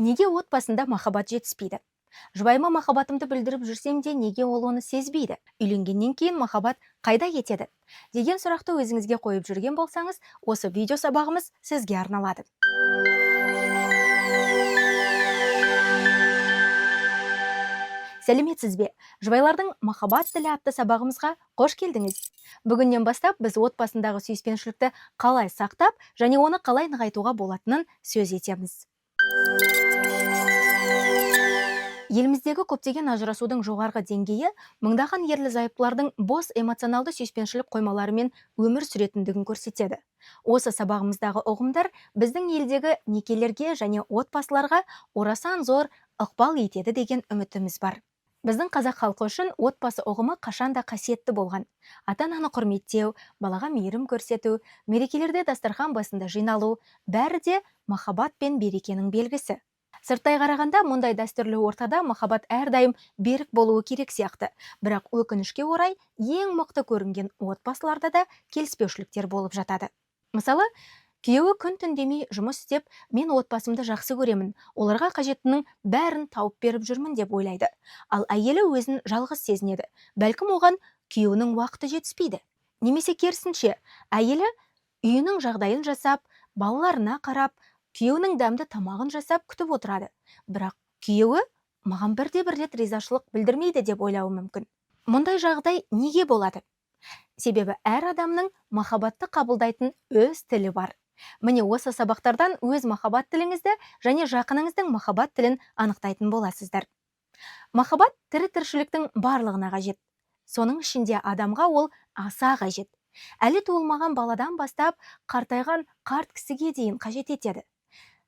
Неге отбасында махаббат жетіспейді? Жұбайыма махаббатымды білдіріп жүрсем де, неге ол оны сезбейді? Үйленгеннен кейін махаббат қайда кетеді? Деген сұрақты өзіңізге қойып жүрген болсаңыз, осы видео сабағымыз сізге арналады. Сәлеметсіз бе? Жұбайлардың махаббат тілі атты сабағымызға қош келдіңіз. Бүгіннен бастап біз отбасындағы сүйіспеншілікті қалай сақтап және оны қалай нығайтуға болатынын сөз етеміз. Еліміздегі көптеген ажырасудың жоғарғы деңгейі мыңдаған ерлі-зайыптылардың бос эмоционалды сүйіспеншілік қоймаларымен өмір сүретіндігін көрсетеді. Осы сабағымыздағы ұғымдар біздің елдегі некелерге және отбасыларға орасан зор ықпал етеді деген үмітіміз бар. Біздің қазақ халқы үшін отбасы ұғымы қашанда қасиетті болған. Ата-ананы құрметтеу, балаға мейірім көрсету, мерекелерде дастархан басында жиналу, бәрі де махаббат пен берекенің белгісі. Сырттай қарағанда мұндай дәстүрлі ортада махаббат әрдайым берік болуы керек сияқты. Бірақ өкінішке орай ең мықты көрінген отбасыларда да келіспеушіліктер болып жатады. Мысалы, күйеуі күн түн демей жұмыс істеп, мен отбасымды жақсы көремін, оларға қажеттінің бәрін тауып беріп жүрмін деп ойлайды. Ал әйелі өзін жалғыз сезінеді. Бәлкім оған күйеуінің уақыты жетіспейді. Немесе керісінше, әйелі үйінің жағдайын жасап, балаларына қарап, күйеуінің дәмді тамағын жасап күтіп отырады. Бірақ күйеуі маған бірде-бір рет ризашылық білдірмейді деп ойлауы мүмкін. Мұндай жағдай неге болады? Себебі әр адамның махаббатты қабылдайтын өз тілі бар. Міне осы сабақтардан өз махаббат тіліңізді және жақыныңыздың махаббат тілін анықтайтын боласыздар. Махаббат тірі тіршіліктің барлығына қажет. Соның ішінде адамға ол аса қажет. Әлі туылмаған баладан бастап қартайған қарт кісіге дейін қажет етеді.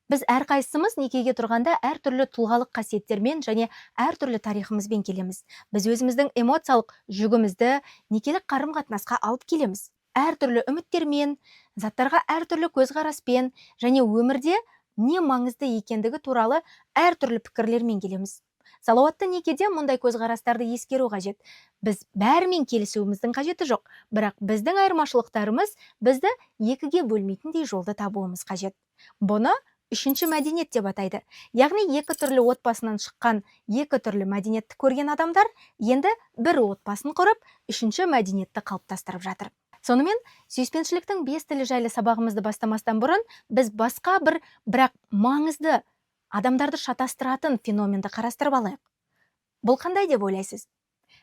Біз әрқайсымыз некеге тұрғанда әртүрлі тұлғалық қасиеттермен және әртүрлі тарихымызбен келеміз. Біз өзіміздің эмоциялық жүгімізді некелік қарым-қатынасқа алып келеміз. Әртүрлі үміттермен, заттарға әртүрлі көзқараспен және өмірде не маңызды екендігі туралы әртүрлі пікірлермен келеміз. Салауатты некеде мұндай көзқарастарды ескеру қажет. Біз бәрімен келісуіміздің қажеті жоқ, бірақ біздің айырмашылықтарымыз бізді екіге бөлмейтіндей жолды табуымыз қажет. Бұны үшінші мәдениет деп атайды. Яғни екі түрлі отбасынан шыққан екі түрлі мәдениетті көрген адамдар енді бір отбасын құрып, үшінші мәдениетті қалыптастырып жатыр. Сонымен, сүйіспеншіліктің 5 тілі жайлы сабағымызды бастамастан бұрын, біз басқа бірақ маңызды адамдарды шатастыратын феноменді қарастырып алайық. Бұл қандай деп ойлайсыз?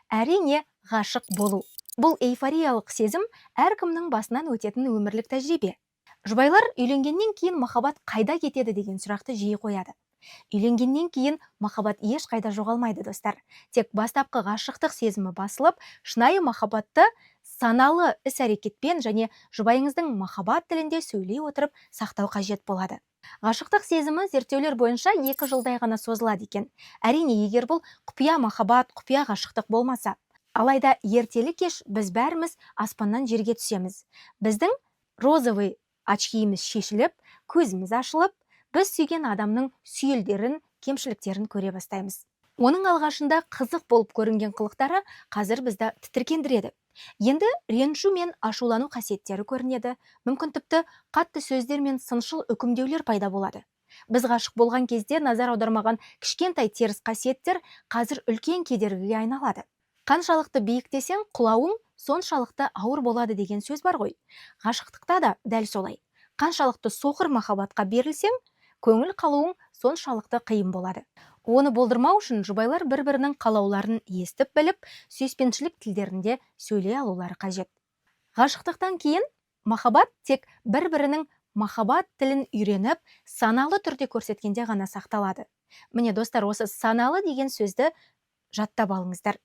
Әрине, ғашық болу. Бұл эйфориялық сезім әркімнің басынан өтетін өмірлік тәжірибе. Жұбайлар үйленгеннен кейін махаббат қайда кетеді деген сұрақты жиі қояды. Үйленгеннен кейін махаббат ешқайда жоғалмайды, достар. Тек бастапқы ғашықтық сезімі басылып, шынайы махаббатты саналы іс-әрекетпен және жұбайыңыздың махаббат тілінде сөйлей отырып сақтау қажет болады. Ғашықтық сезімі зерттеулер бойынша 2 жылдай ғана созылады екен. Әрине, егер бұл құпия махаббат, құпия ғашықтық болмаса. Алайда ертелі кеш біз бәріміз аспаннан жерге түсеміз. Біздің розовый очкиіміз шешіліп, көзіміз ашылып, біз сүйген адамның сүйелдерін, кемшіліктерін көре бастаймыз. Оның алғашында қызық болып көрінген қылықтары қазір бізді тітіркендіреді. Енді ренжу мен ашулану қасиеттері көрінеді. Мүмкін тіпті қатты сөздер мен сыншыл үкімдеулер пайда болады. Біз ғашық болған кезде назар аудармаған кішкентай теріс қасиеттер қазір үлкен кедергіге айналады. Қаншалықты биіктесең, құлауың соншалықты ауыр болады деген сөз бар ғой. Ғашықтықта да дәл солай. Қаншалықты соқыр махаббатқа берілсең, көңіл қалуың соншалықты қиын болады. Оны болдырмау үшін жұбайлар бір-бірінің қалауларын естіп біліп, сүйіспеншілік тілдерінде сөйлей алулары қажет. Ғашықтықтан кейін махаббат тек бір-бірінің махаббат тілін үйреніп, саналы түрде көрсеткенде ғана сақталады. Міне, достар, осы саналы деген сөзді жаттап алыңыздар.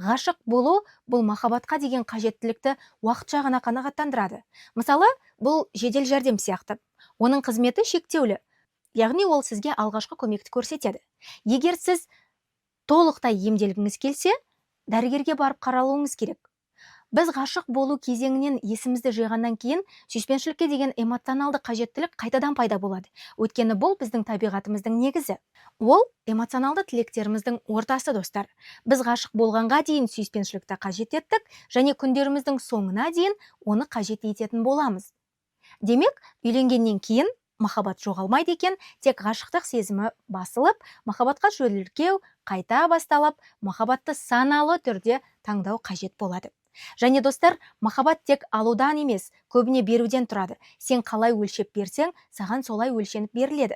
Ғашық болу бұл махаббатқа деген қажеттілікті уақытша ғана қанағаттандырады. Мысалы, бұл жедел жәрдем сияқты. Оның қызметі шектеулі. Яғни ол сізге алғашқы көмекті көрсетеді. Егер сіз толықтай емделгіңіз келсе, дәрігерге барып қаралуыңыз керек. Біз ғашық болу кезеңінен есімізді жиғаннан кейін сүйіспеншілікке деген эмоционалды қажеттілік қайтадан пайда болады. Өйткені бұл біздің табиғатымыздың негізі. Ол эмоционалды тілектеріміздің ортасы, достар. Біз ғашық болғанға дейін сүйіспеншілікті қажет еттік және күндеріміздің соңына дейін оны қажет ететін боламыз. Демек, үйленгеннен кейін махаббат жоғалмайды екен, тек ғашықтық сезімі басылып, махаббатқа жөнелгеу қайта басталып, махаббатты саналы түрде таңдау қажет болады. Және достар, махаббат тек алудан емес, көбіне беруден тұрады. Сен қалай өлшеп берсең, саған солай өлшеніп беріледі.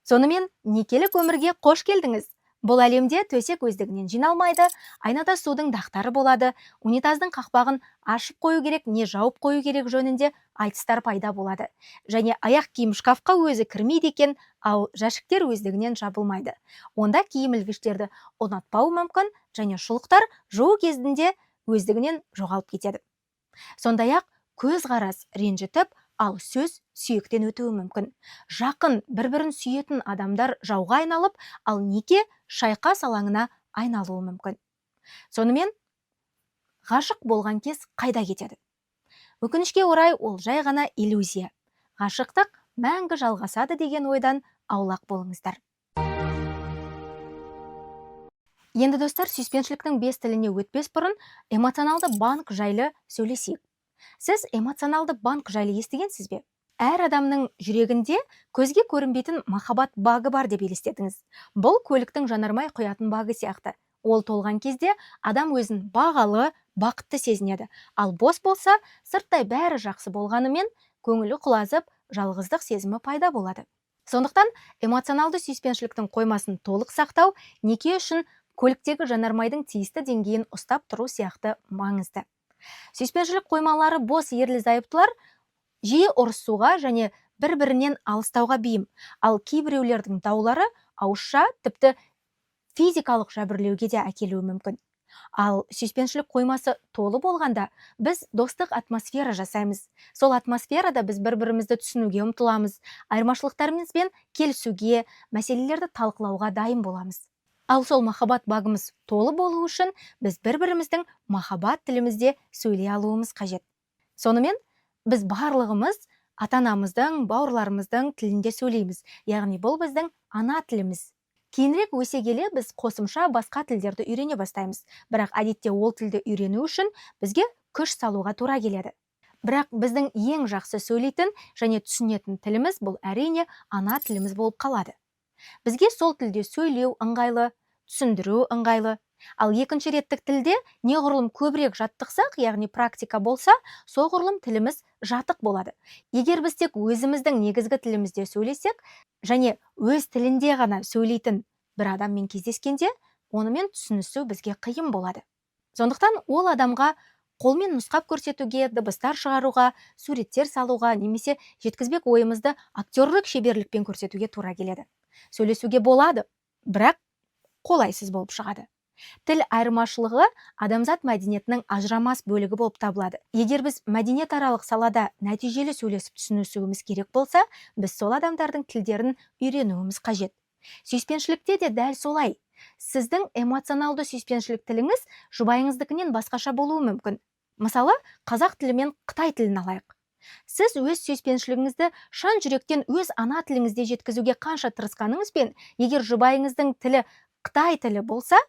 Сонымен, некелік өмірге қош келдіңіз. Бұл әлемде төсек өздігінен жиналмайды, айнада судың дақтары болады, унитаздың қақпағын ашып қою керек, не жауып қою керек жөнінде айтыстар пайда болады. Және аяқ киім шкафқа өзі кірмейді екен, ал жәшіктер өздігінен жабылмайды. Онда киім ілгіштерді ұнатпау мүмкін, және шұлықтар жуу кезінде өздігінен жоғалып кетеді. Сондай-ақ көзқарас ренжітіп, ал сөз сүйектен өтуі мүмкін. Жақын бір-бірін сүйетін адамдар жауға айналып, ал неке шайқас алаңына айналуы мүмкін. Сонымен, ғашық болған кез қайда кетеді? Өкінішке орай, ол жай ғана иллюзия. Ғашықтық мәңгі жалғасады деген ойдан аулақ болыңыздар. Енді достар, сүйіспеншіліктің 5 тіліне өтпес бұрын эмоционалды банк жайлы сөйлесейік. Сіз эмоционалды банк жайлы естігенсіз бе? Әр адамның жүрегінде көзге көрінбейтін махаббат багы бар деп елестетіңіз. Бұл көліктің жанармай құятын багы сияқты. Ол толған кезде адам өзін бағалы, бақытты сезінеді. Ал бос болса, сырттай бәрі жақсы болғанымен, көңілі құлазып, жалғыздық сезімі пайда болады. Сондықтан эмоционалды сүйіспеншіліктің қоймасын толық сақтау неке үшін көліктегі жанармайдың тиісті деңгейін ұстап тұру сияқты маңызды. Сүйіспеншілік қоймалары бос ерлі-зайыптылар жиі ұрысуға және бір-бірінен алыстауға бейім. Ал кейбіреулердің даулары ауызша, тіпті физикалық жәбірлеуге де әкелуі мүмкін. Ал сүйіспеншілік қоймасы толы болғанда, біз достық атмосфера жасаймыз. Сол атмосферада біз бір-бірімізді түсінуге ұмтыламыз, айырмашылықтарымызбен келісуге, мәселелерді талқылауға дайын боламыз. Ал сол махаббат багымыз толы болу үшін біз бір-біріміздің махаббат тілімізде сөйлей алуымыз қажет. Сонымен, біз барлығымыз ата-анамыздың, бауырларымыздың тілінде сөйлейміз. Яғни бұл біздің ана тіліміз. Кейінірек өсе келе біз қосымша басқа тілдерді үйрене бастаймыз. Бірақ әдетте ол тілді үйрену үшін бізге күш салуға тура келеді. Бірақ біздің ең жақсы сөйлейтін және түсінетін тіліміз бұл әрине ана тіліміз болып қалады. Бізге сол тілде сөйлеу ыңғайлы, түсіндіру ыңғайлы. Ал екінші реттік тілде неғұрлым көбірек жаттықсақ, яғни практика болса, соғұрлым тіліміз жатық болады. Егер біз тек өзіміздің негізгі тілімізде сөйлесек, және өз тілінде ғана сөйлейтін бір адаммен кездескенде, онымен түсінісу бізге қиын болады. Сондықтан ол адамға қолмен нұсқап көрсетуге, дыбыстар шығаруға, суреттер салуға, немесе жеткізбек ойымызды актерлік шеберлікпен көрсетуге тура келеді. Сөйлесуге болады, бірақ қолайсыз болып шығады. Тіл айырмашылығы адамзат мәдениетінің ажырамас бөлігі болып табылады. Егер біз мәдениетаралық салада нәтижелі сөйлесіп түсінісуіміз керек болса, біз сол адамдардың тілдерін үйренуіміз қажет. Сүйіспеншілікте де дәл солай. Сіздің эмоционалды сүйіспеншілік тіліңіз жұбайыңыздікінен басқаша болуы мүмкін. Мысалы, қазақ тілі мен қытай тілін алайық. Сіз өз сүйіспеншілігіңізді шын жүректен өз ана тіліңізде жеткізуге қанша тырысқаныңызбен, егер жұбайыңыздың тілі қытай тілі болса,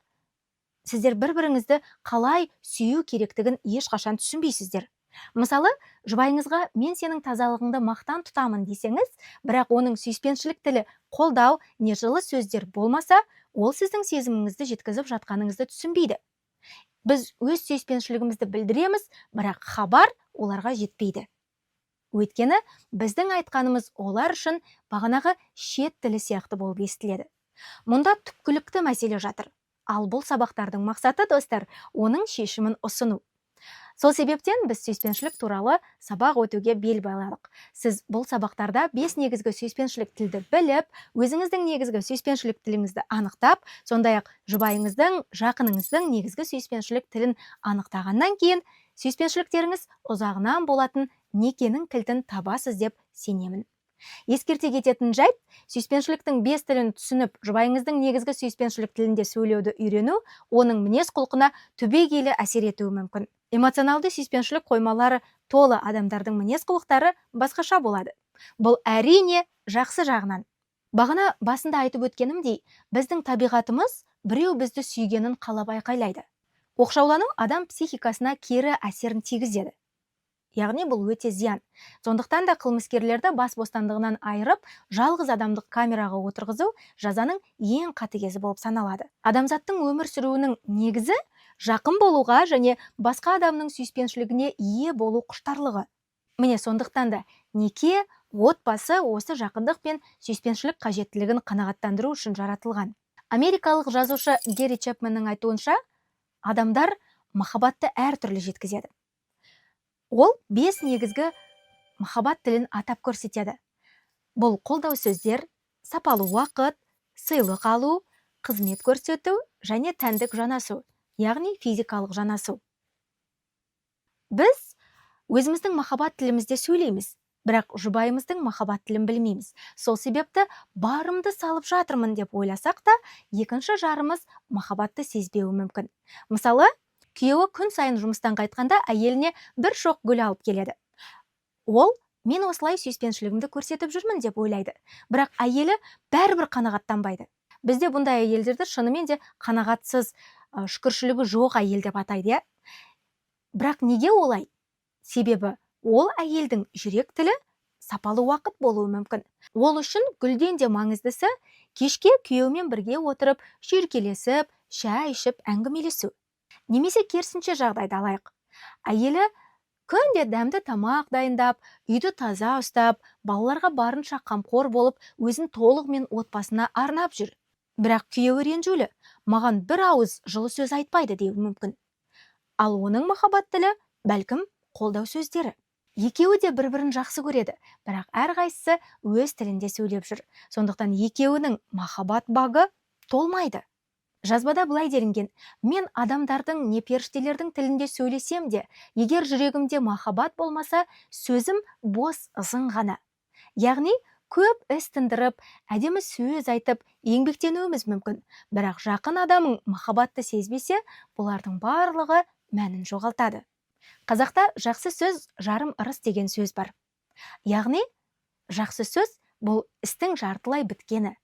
сіздер бір-біріңізді қалай сүю керектігін ешқашан түсінбейсіздер. Мысалы, жұбайыңызға мен сенің тазалығыңды мақтан тұтамын десеңіз, бірақ оның сүйіспеншілік тілі қолдау, не жылы сөздер болмаса, ол сіздің сезіміңізді жеткізіп жатқаныңызды түсінбейді. Біз өз сүйіспеншілігімізді білдіреміз, бірақ хабар оларға жетпейді. Өйткені біздің айтқанымыз олар үшін бағанағы шет тілі сияқты болып естіледі. Мұнда түпкілікті мәселе жатыр. Ал бұл сабақтардың мақсаты, достар, оның шешімін ұсыну. Сол себептен біз сүйіспеншілік туралы сабақ өтуге бел байладық. Сіз бұл сабақтарда 5 негізгі сүйіспеншілік тілді біліп, өзіңіздің негізгі сүйіспеншілік тіліңізді анықтап, сондай-ақ жұбайыңыздың, жақыныңыздың негізгі сүйіспеншілік тілін анықтағаннан кейін, сүйіспеншіліктеріңіз ұзағынан болатын некенің кілтін табасыз деп сенемін. Ескерте кететін жайт, сүйіспеншіліктің 5 тілін түсініп, жұбайыңыздың негізгі сүйіспеншілік тілінде сөйлеуді үйрену, оның мінез құлқына түбегейлі әсер етуі мүмкін. Эмоционалды сүйіспеншілік қоймалары толы адамдардың мінез құлықтары басқаша болады. Бұл әрине жақсы жағынан. Бағана басында айтып өткенімдей, біздің табиғатымыз біреу бізді сүйгенін қалап айқайлайды. Оқшаулану адам психикасына кері әсерін тигізеді. яғни бұл өте зиян. Сондықтан да қылмыскерлерді бас бостандығынан айырып, жалғыз адамдық камераға отырғызу жазаның ең қатыгезі болып саналады. Адамзаттың өмір сүруінің негізі жақын болуға және басқа адамның сүйіспеншілігіне ие болу құштарлығы. Міне сондықтан да неке, отбасы осы жақындық пен сүйіспеншілік қажеттілігін қанағаттандыру үшін жаратылған. Америкалық жазушы Герри Чепменнің айтуынша, адамдар махаббатты әртүрлі жеткізеді. Ол 5 негізгі махаббат тілін атап көрсетеді. Бұл қолдау сөздер, сапалы уақыт, сыйлық алу, қызмет көрсету және тәндік жанасу, яғни физикалық жанасу. Біз өзіміздің махаббат тілімізде сөйлейміз, бірақ жұбайымыздың махаббат тілін білмейміз. Сол себепті барымды салып жатырмын деп ойласақ та, екінші жарымыз махаббатты сезбеуі мүмкін. Мысалы, күйеуі күн сайын жұмыстан қайтқанда әйеліне бір шоқ гүл алып келеді. Ол, мен осылай сүйіспеншілігімді көрсетіп жүрмін деп ойлайды. Бірақ әйелі бәрібір қанағаттанбайды. Бізде бұндай әйелдерді шынымен де қанағатсыз, шүкіршілігі жоқ әйел деп атайды, иә? Бірақ неге олай? Себебі ол әйелдің жүрек тілі сапалы уақыт болуы мүмкін. Ол үшін гүлден де маңыздысы кешке күйеуімен бірге отырып, шүйіркелесіп, шай ішіп, әңгімелесу. Немесе керісінше жағдайды алайық. Әйелі күнде дәмді тамақ дайындап, үйді таза ұстап, балаларға барынша қамқор болып, өзін толығымен отбасына арнап жүр. Бірақ күйеуі ренжулі, маған бір ауыз жылы сөз айтпайды деуі мүмкін. Ал оның махаббат тілі бәлкім қолдау сөздері. Екеуі де бір-бірін жақсы көреді, бірақ әрқайсысы өз тілінде сөйлеп жүр. Сондықтан екеуінің махаббат бағы толмайды. Жазбада былай делінген: мен адамдардың не періштелердің тілінде сөйлесем де, егер жүрегімде махаббат болмаса, сөзім бос ызың ғана. Яғни, көп іс тындырып, әдемі сөз айтып, еңбектенуіміз мүмкін. Бірақ жақын адамың махаббатты сезбесе, бұлардың барлығы мәнін жоғалтады. Қазақта жақсы сөз жарым ырыс деген сөз бар. Яғни, жақсы сөз бұл істің жартылай біткені.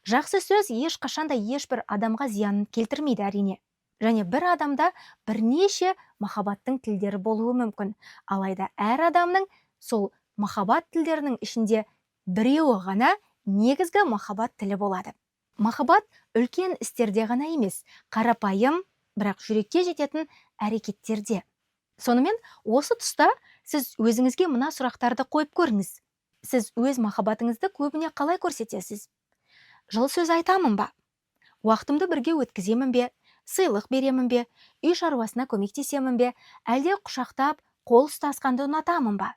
Жақсы сөз ешқашанда ешбір адамға зиянын келтірмейді әрине. Және бір адамда бірнеше махаббаттың тілдері болуы мүмкін. Алайда әр адамның сол махаббат тілдерінің ішінде біреуі ғана негізгі махаббат тілі болады. Махаббат үлкен істерде ғана емес, қарапайым, бірақ жүрекке жететін әрекеттерде. Сонымен, осы тұста сіз өзіңізге мына сұрақтарды қойып көріңіз. Сіз өз махаббатыңызды көбіне қалай көрсетесіз? Жылы сөз айтамын ба? Уақытымды бірге өткіземін бе? Сыйлық беремін бе? Үй шаруасына көмектесемін бе? Әлде құшақтап, қол ұстасқанды ұнатамын ба?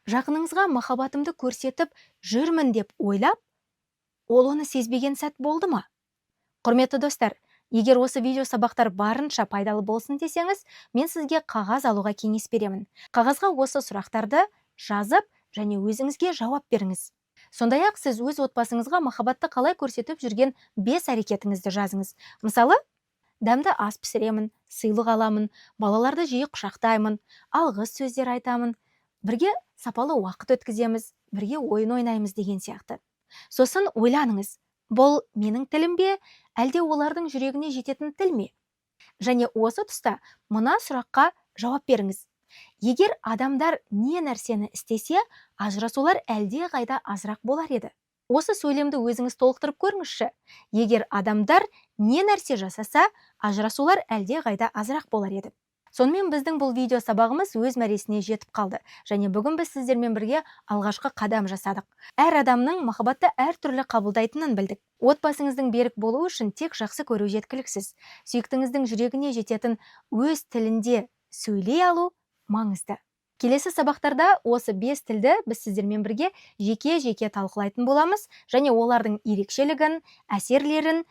Жақыныңызға махаббатымды көрсетіп жүрмін деп ойлап, ол оны сезбеген сәт болды ма? Құрметті достар, егер осы видео сабақтар барынша пайдалы болсын десеңіз, мен сізге қағаз алуға кеңес беремін. Қағазға осы сұрақтарды жазып және өзіңізге жауап беріңіз. Сондай-ақ сіз өз отбасыңызға махаббатты қалай көрсетіп жүрген 5 әрекетіңізді жазыңыз. Мысалы, дәмді ас пісіремін, сыйлық аламын, балаларды жиі құшақтаймын, алғыс сөздер айтамын, бірге сапалы уақыт өткіземіз, бірге ойын ойнаймыз деген сияқты. Сосын ойланыңыз, бұл менің тілім бе, әлде олардың жүрегіне жететін тіл ме? Және осы тұста мына сұраққа жауап беріңіз. Егер адамдар не нәрсені істесе, ажырасулар әлде қайда азырақ болар еді. Осы сөйлемді өзіңіз толықтырып көріңізші. Егер адамдар не нәрсе жасаса, ажырасулар әлде қайда азырақ болар еді. Сонымен біздің бұл видео сабағымыз өз мәресіне жетіп қалды. Және бүгін біз сіздермен бірге алғашқы қадам жасадық. Әр адамның махаббатты әртүрлі қабылдайтынын білдік. Отбасыңыздың берік болуы үшін тек жақсы көру жеткіліксіз. Сүйіктіңіздің жүрегіне жететін өз тілінде сөйлей алу маңызды. Келесі сабақтарда осы 5 тілді біз сіздермен бірге жеке-жеке талқылайтын боламыз және олардың ерекшелігін, әсерлерін,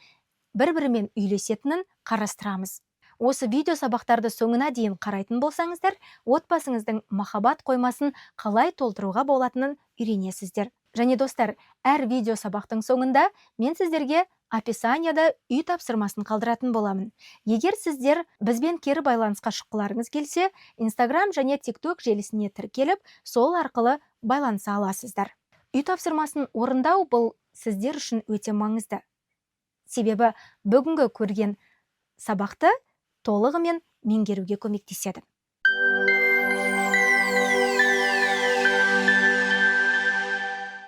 бір-бірімен үйлесетінін қарастырамыз. Осы видео сабақтарды соңына дейін қарайтын болсаңыздар, отбасыңыздың махаббат қоймасын қалай толтыруға болатынын үйренесіздер. Және достар, әр видео сабақтың соңында мен сіздерге описанияда үй тапсырмасын қалдыратын боламын. Егер сіздер бізбен кері байланысқа шыққыларыңыз келсе, Instagram және TikTok желісіне тіркеліп, сол арқылы байланыса аласыздар. Үй тапсырмасын орындау бұл сіздер үшін өте маңызды. Себебі бүгінгі көрген сабақты толығымен меңгеруге көмектеседі.